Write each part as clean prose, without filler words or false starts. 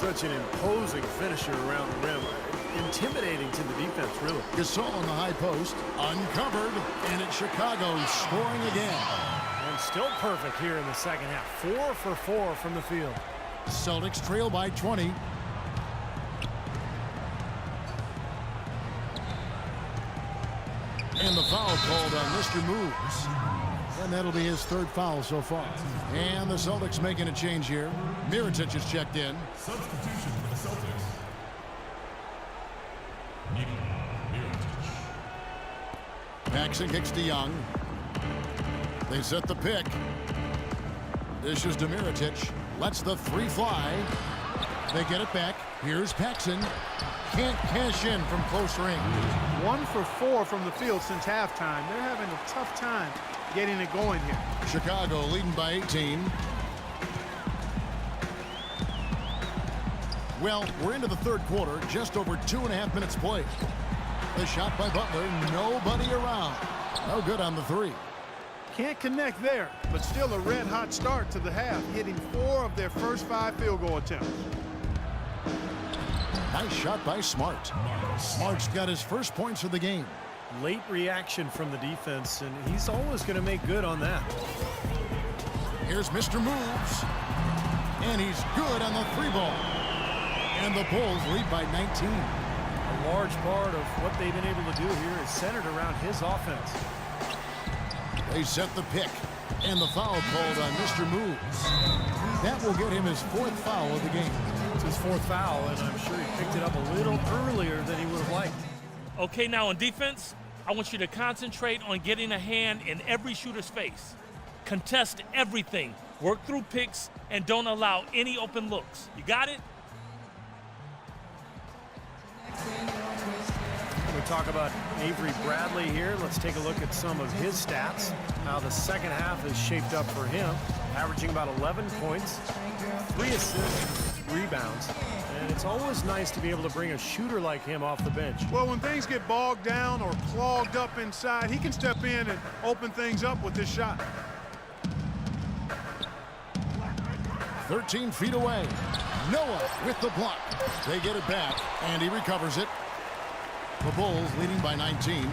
Such an imposing finisher around the rim. Intimidating to the defense, really. Gasol on the high post. Uncovered. And it's Chicago scoring again. And still perfect here in the second half. 4 for 4 from the field. Celtics trail by 20. And the foul called on Mr. Moves. And that'll be his third foul so far. And the Celtics making a change here. Mirotic is checked in. Substitution for the Celtics. Paxson kicks to Young. They set the pick. Dishes to Mirotic. Lets the three fly. They get it back. Here's Paxson. Can't cash in from close range. 1 for 4 from the field since halftime. They're having a tough time getting it going here. Chicago leading by 18. Well, we're into the third quarter, just over 2.5 minutes played. The shot by Butler, nobody around. No good on the three. Can't connect there, but still a red-hot start to the half, hitting 4 of their first 5 field goal attempts. Nice shot by Smart. Smart's got his first points of the game. Late reaction from the defense, and he's always going to make good on that. Here's Mr. Moves. And he's good on the three ball. And the Bulls lead by 19. A large part of what they've been able to do here is centered around his offense. They set the pick. And the foul called on Mr. Moves. That will get him his 4th foul of the game. It's his 4th foul, and I'm sure he picked it up a little earlier than he would have liked. Okay, now on defense, I want you to concentrate on getting a hand in every shooter's face. Contest everything. Work through picks and don't allow any open looks. You got it? We talk about Avery Bradley here. Let's take a look at some of his stats, how the second half is shaped up for him. Averaging about 11 points, 3 assists, rebounds. And it's always nice to be able to bring a shooter like him off the bench. Well, when things get bogged down or clogged up inside, he can step in and open things up with this shot. 13 feet away. Noah with the block. They get it back, and he recovers it. The Bulls leading by 19.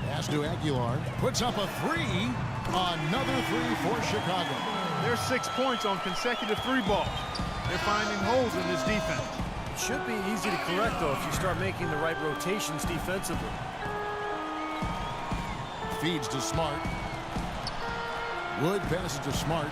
Pass to Aguilar. Puts up a three. Another three for Chicago. There's 6 points on consecutive 3 balls. They're finding holes in this defense. It should be easy to correct, though, if you start making the right rotations defensively. Feeds to Smart. Wood passes to Smart.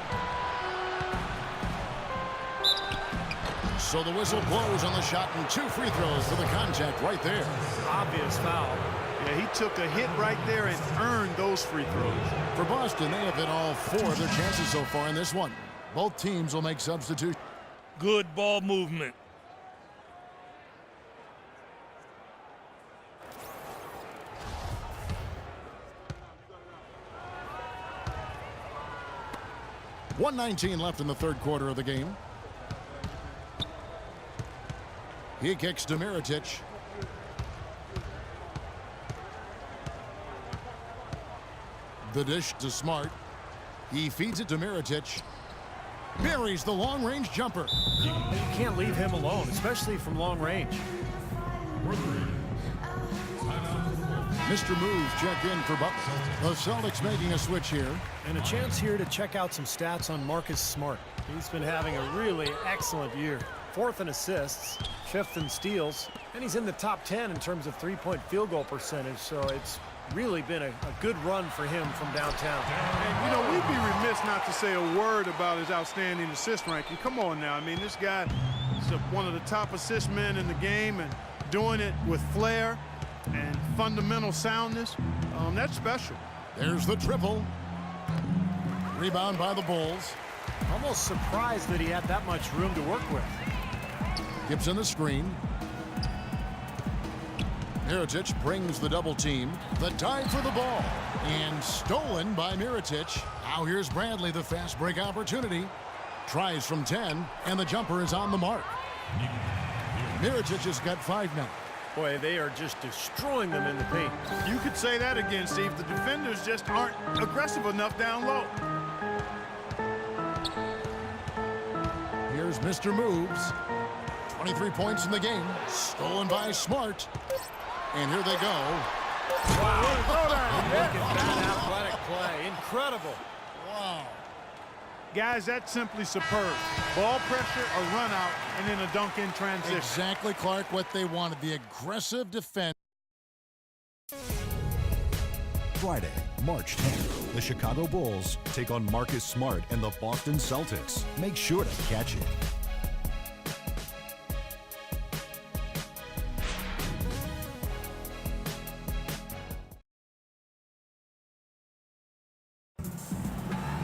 So the whistle blows on the shot, and 2 free throws for the contact right there. Obvious foul. Yeah, he took a hit right there and earned those free throws. For Boston, they have hit all 4 of their chances so far in this one. Both teams will make substitutions. Good ball movement. .119 left in the third quarter of the game. He kicks to Mirotic. The dish to Smart. He feeds it to Mirotic. Buries the long-range jumper. You can't leave him alone, especially from long range. Mr. Moves checked in for Butler. The Celtics making a switch here. And a chance here to check out some stats on Marcus Smart. He's been having a really excellent year. 4th in assists, 5th in steals, and he's in the top 10 in terms of 3-point field goal percentage. So it's really been a good run for him from downtown. And, you know, we'd be remiss not to say a word about his outstanding assist ranking. Come on now. I mean, this guy is one of the top assist men in the game and doing it with flair and fundamental soundness. That's special. There's the triple. Rebound by the Bulls. Almost surprised that he had that much room to work with. Gibson the screen. Mirotic brings the double team. The dive for the ball. And stolen by Mirotic. Now here's Bradley, the fast break opportunity. Tries from 10, and the jumper is on the mark. Mirotic has got 5 now. Boy, they are just destroying them in the paint. You could say that again, Steve. The defenders just aren't aggressive enough down low. Here's Mr. Moves. 23 points in the game. Stolen by Smart. And here they go. Look at that athletic play. Incredible. Wow. Guys, that's simply superb. Ball pressure, a run out, and then a dunk in transition. Exactly, Clark, what they wanted. The aggressive defense. Friday, March 10th, the Chicago Bulls take on Marcus Smart and the Boston Celtics. Make sure to catch it.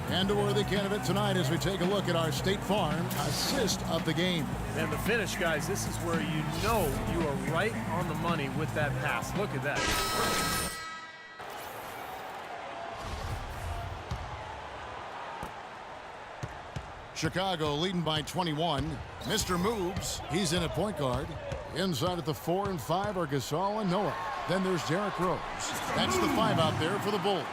And a worthy candidate tonight as we take a look at our State Farm assist of the game. And the finish, guys, this is where you know you are right on the money with that pass. Look at that. Chicago leading by 21. Mr. Moves, he's in at point guard. Inside at the 4 and 5 are Gasol and Noah. Then there's Derrick Rose. That's the 5 out there for the Bulls.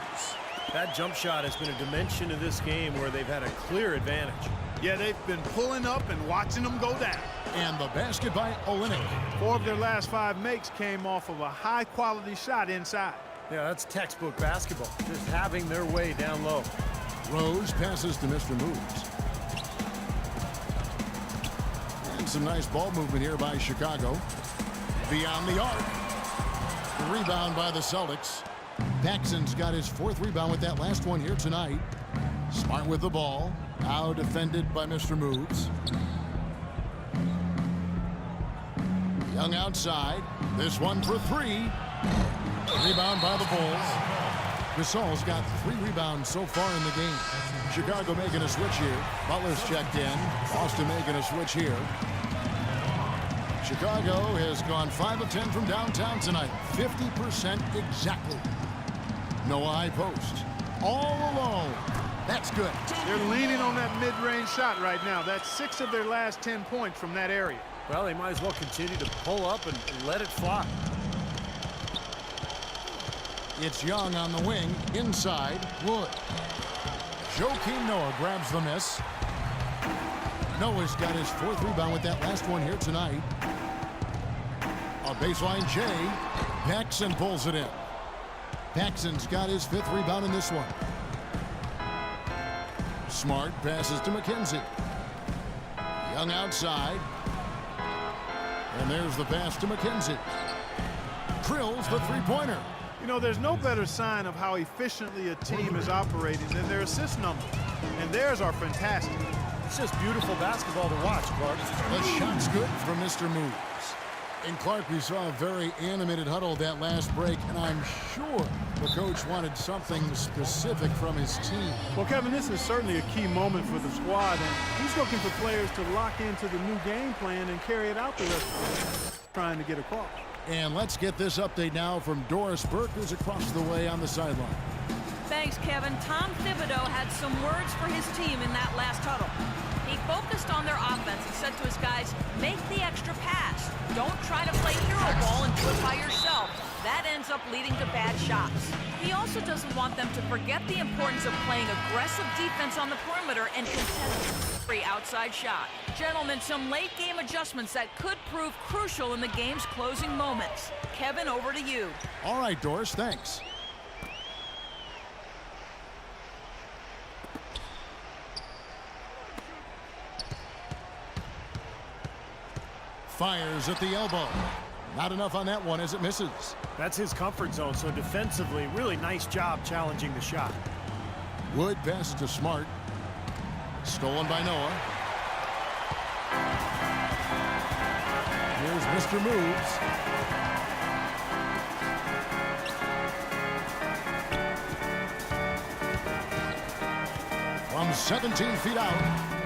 That jump shot has been a dimension of this game where they've had a clear advantage. Yeah, they've been pulling up and watching them go down. And the basket by Olynyk. 4 of their last 5 makes came off of a high-quality shot inside. Yeah, that's textbook basketball. Just having their way down low. Rose passes to Mr. Moves. And some nice ball movement here by Chicago. Beyond the arc. Rebound by the Celtics. Paxson's got his 4th rebound with that last one here tonight. Smart with the ball. Now defended by Mr. Moves. Young outside. This one for 3. Rebound by the Bulls. Gasol's got 3 rebounds so far in the game. Chicago making a switch here. Butler's checked in. Boston making a switch here. Chicago has gone 5 of 10 from downtown tonight. 50% exactly. Noah high post. All alone. That's good. They're leaning on that mid-range shot right now. That's 6 of their last 10 points from that area. Well, they might as well continue to pull up and let it fly. It's Young on the wing. Inside. Wood. Joakim Noah grabs the miss. Noah's got his 4th rebound with that last one here tonight. A baseline J. Paxson pulls it in. Paxson's got his 5th rebound in this one. Smart passes to McKenzie. Young outside. And there's the pass to McKenzie. Drills the 3-pointer. You know, there's no better sign of how efficiently a team is operating than their assist numbers. And theirs are fantastic. It's just beautiful basketball to watch, Clark. The shot's good from Mr. Moves. And Clark, we saw a very animated huddle that last break, and I'm sure the coach wanted something specific from his team. Well, Kevin, this is certainly a key moment for the squad, and he's looking for players to lock into the new game plan and carry it out the rest of the trying to get across. And let's get this update now from Doris Burke, who's across the way on the sideline. Thanks, Kevin. Tom Thibodeau had some words for his team in that last huddle. He focused on their offense and said to his guys, make the extra pass. Don't try to play hero ball and do it by yourself. That ends up leading to bad shots. He also doesn't want them to forget the importance of playing aggressive defense on the perimeter and contesting every outside shot. Gentlemen, some late game adjustments that could prove crucial in the game's closing moments. Kevin, over to you. All right, Doris, thanks. Fires at the elbow. Not enough on that one as it misses. That's his comfort zone, so defensively, really nice job challenging the shot. Wood passes to Smart. Stolen by Noah. Here's Mr. Moves. From 17 feet out.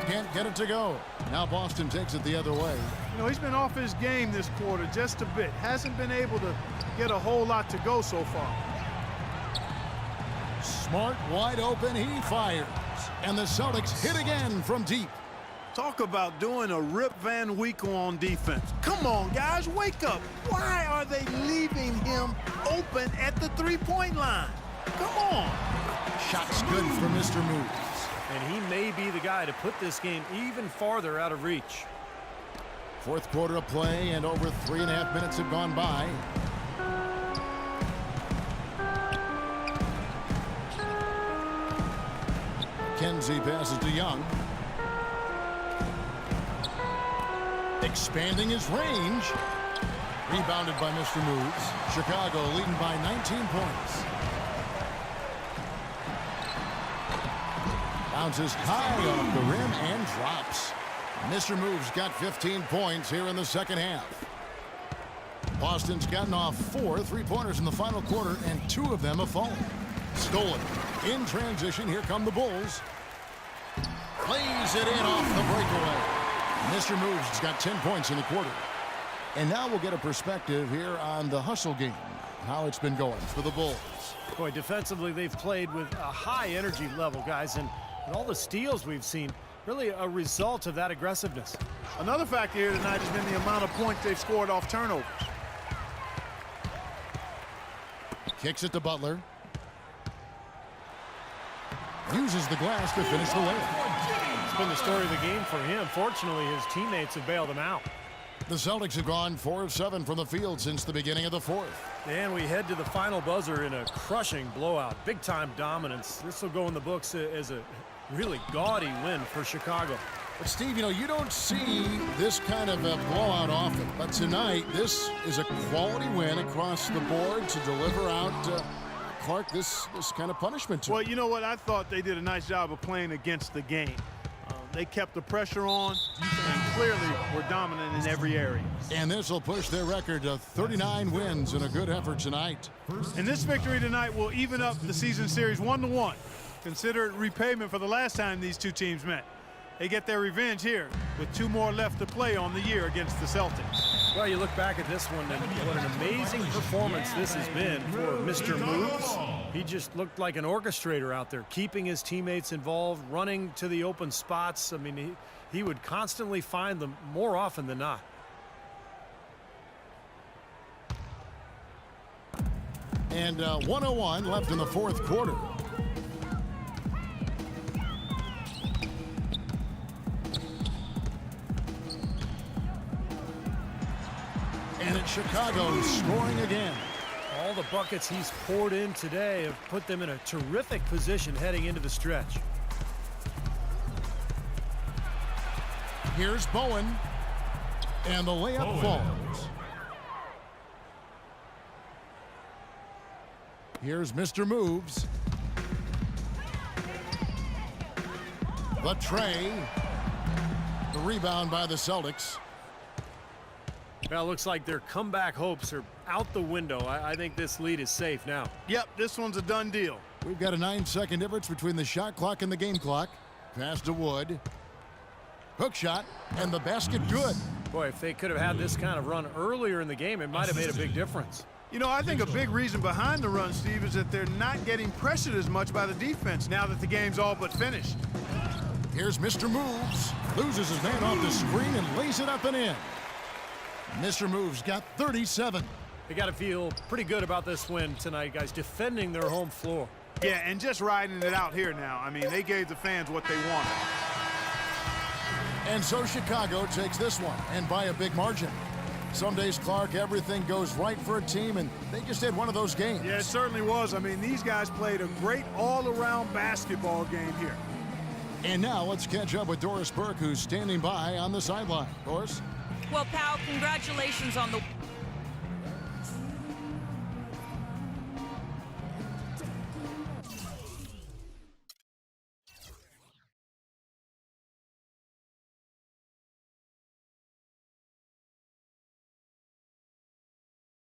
Can't get it to go. Now Boston takes it the other way. You know, he's been off his game this quarter just a bit. Hasn't been able to get a whole lot to go so far. Smart wide open. He fires. And the Celtics hit again from deep. Talk about doing a Rip Van Winkle on defense. Come on, guys, wake up. Why are they leaving him open at the 3-point line? Come on. Shot's good for Mr. Moves. and he may be the guy to put this game even farther out of reach. Fourth quarter of play, and over 3.5 minutes have gone by. Kenzie passes to Young. Expanding his range. Rebounded by Mr. Moves. Chicago leading by 19 points. Bounces high off the rim and drops. Mr. Moves got 15 points here in the second half. Boston's gotten off 4 3-pointers in the final quarter, and 2 of them have fallen. Stolen. In transition, here come the Bulls. Plays it in off the breakaway. Mr. Moves has got 10 points in the quarter. And now we'll get a perspective here on the hustle game, how it's been going for the Bulls. Boy, defensively, they've played with a high energy level, guys, and all the steals we've seen, really a result of that aggressiveness. Another factor here tonight has been the amount of points they've scored off turnovers. Kicks it to Butler. Uses the glass to finish the layup. It's been the story of the game for him. Fortunately, his teammates have bailed him out. The Celtics have gone 4 of 7 from the field since the beginning of the fourth. And we head to the final buzzer in a crushing blowout. Big-time dominance. This will go in the books as a really gaudy win for Chicago. But, Steve, you know, you don't see this kind of a blowout often. But tonight, this is a quality win across the board to deliver out Clark this kind of punishment to him. Well, you know what? I thought they did a nice job of playing against the game. They kept the pressure on and clearly were dominant in every area. And this will push their record to 39 wins in a good effort tonight. And this victory tonight will even up the season series 1-1. Consider it repayment for the last time these two teams met. They get their revenge here with 2 more left to play on the year against the Celtics. Well, you look back at this one, and what an amazing performance this has been for Mr. Moves. He just looked like an orchestrator out there, keeping his teammates involved, running to the open spots. I mean, he would constantly find them more often than not. And 101 left in the fourth quarter. And it's Chicago scoring again. All the buckets he's poured in today have put them in a terrific position heading into the stretch. Here's Bowen. And the layup falls. Here's Mr. Moves. The tray. The rebound by the Celtics. Well, it looks like their comeback hopes are out the window. I think this lead is safe now. Yep, this one's a done deal. We've got a 9-second difference between the shot clock and the game clock. Pass to Wood. Hook shot, and the basket good. Boy, if they could have had this kind of run earlier in the game, it might have made a big difference. You know, I think a big reason behind the run, Steve, is that they're not getting pressured as much by the defense now that the game's all but finished. Here's Mr. Moves. Loses his man off the screen and lays it up and in. Mr. Moves got 37. They got to feel pretty good about this win tonight, guys, defending their home floor. Yeah, and just riding it out here now. I mean, they gave the fans what they wanted. And so Chicago takes this one, and by a big margin. Some days, Clark, everything goes right for a team, and they just had one of those games. Yeah, it certainly was. I mean, these guys played a great all-around basketball game here. And now let's catch up with Doris Burke, who's standing by on the sideline. Doris? Well, pal, congratulations on the